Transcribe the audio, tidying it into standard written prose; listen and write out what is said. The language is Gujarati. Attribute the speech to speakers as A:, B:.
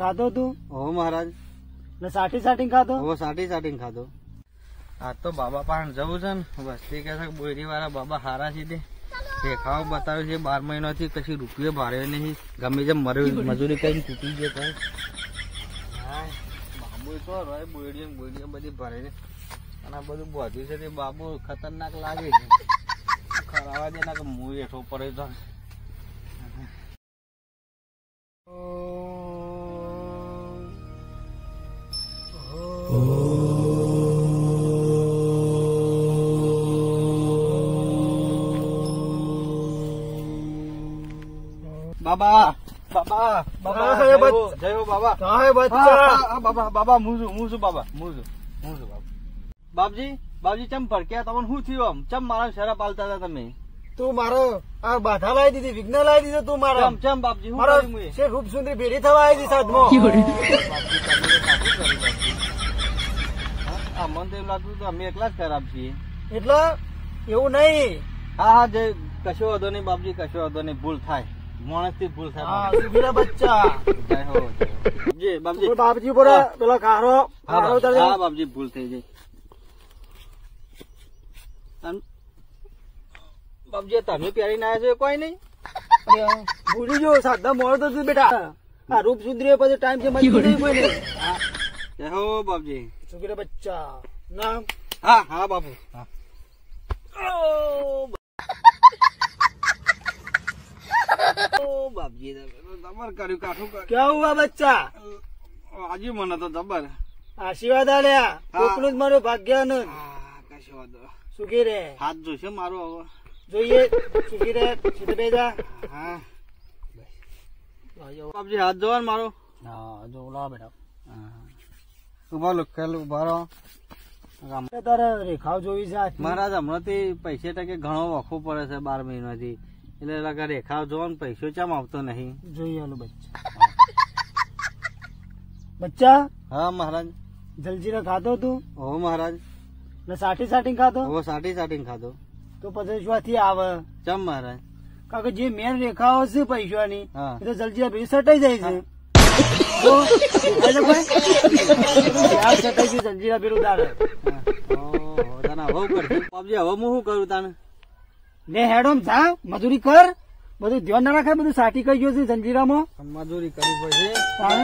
A: ખાધો તું?
B: હો મહારાજ.
A: ને સાટી ખાધો?
B: હો સાટી ખાધો. આ તો બાબા પાસે જવું છે ને, વસ્તી કે છે બોયરી વાળા બાબા હારા છે તે દેખાવ બતાવ્યું છે 12 મહિનાથી કશી રૂપિયો ભાર્યો નહીં, ગમે જેમ મજૂરી કરીને તૂટી ગયો તો બાબુ તો રોય બોયડીઓ બધી ભરે છે અને આ બધું બધું છે તે બાબુ ખતરનાક લાગે છે. ખરાવા દે ના કે હું હેઠો પડે તો બાબા બાબા બાબા જય હો બાબા.
A: કहाँ है बच्चा?
B: બાબા બાબા હું છું બાબા. બાપજી ચમ ભડક્યા? તમને શું થયું? આમ ચમ મારા શરપ આલતા હતા તમે?
A: તું મારો આ બાધા લાવી દીધી, વિઘ્ન લાવી દીધો તું મારા.
B: ચમ બાપજી હું
A: મારો
B: કર્યું મેં?
A: છે રૂપ સુંદરી ભેડી થવા આવી હતી સાધમાં.
B: આ મને તો એવું લાગતું હતું અમે એકલા જ ખરાબ છીએ.
A: એટલે એવું નહીં.
B: હા જય કશો વાંધો નહીં બાપજી, કશો વાંધો નહીં. ભૂલ થાય, માણસ થી ભૂલ થાય.
A: હા સુખીના બચ્ચા.
B: જય હો બાપજી.
A: બાપજી પર પેલા કારો
B: હા બાપજી ભૂલ થઈ જાય. બાપજી તમે પહેરીને આવ્યા છો કોઈ નહીં?
A: ભૂલી જો સાધા મોડો તો તું બેટા. આ રૂપ સુધરી પછી ટાઈમ છે મળી નહીં કોઈ નહીં.
B: જય હો બાપજી.
A: સુખીના બચ્ચા નામ.
B: હા બાપુ. બાપજી જબર કર્યું, કાઠું કર્યું.
A: ક્યાં હુઆ બચ્ચા?
B: આજે મને તો જબર
A: આશીર્વાદ આલ્યા. કોકનું જ મારું ભાગ્ય ન.
B: કશો વાંધો.
A: સુખી રે.
B: હાથ જોઈશે મારું હવે.
A: જોઈએ સુખી રે. સીધે બેજા.
B: હા બાપજી હાથ જોવા ને મારો.
A: હા જો લાવ બેટા.
B: ઉભા લો ખેલ ઉભા રહો.
A: તારે રેખાઓ જોઈ છે
B: મહારાજ હમણાંથી પૈસે ટકે ઘણો વખો પડે છે 12 મહિનાથી, એટલે રેખાઓ જોવા પૈસો ચમ આવતો નહીં.
A: જોઈએ આલું બચ્ચા.
B: હા મહારાજ.
A: જલજીરા ખાધો તું?
B: હો મહારાજ.
A: ને સાટી ખાધો?
B: હો સાટી ખાધો.
A: તો પછી શું આવે?
B: ચમ મહારાજ?
A: કારણ કે જે મેન રેખાઓ છે પૈસાની
B: હા
A: એ તો જલજીરા ભેગી સટાઈ જાય છે. સટાઈ છે જલજીરા ભેગું તારે.
B: હવે હું શું કરું તાને?
A: લે હેડોમ જા મજૂરી કર. બધું ધ્યાન ના રાખે, બધું સાટી કરી ગયો છે જંજીરામાં.
B: મજૂરી કરવી પડશે.
A: તારે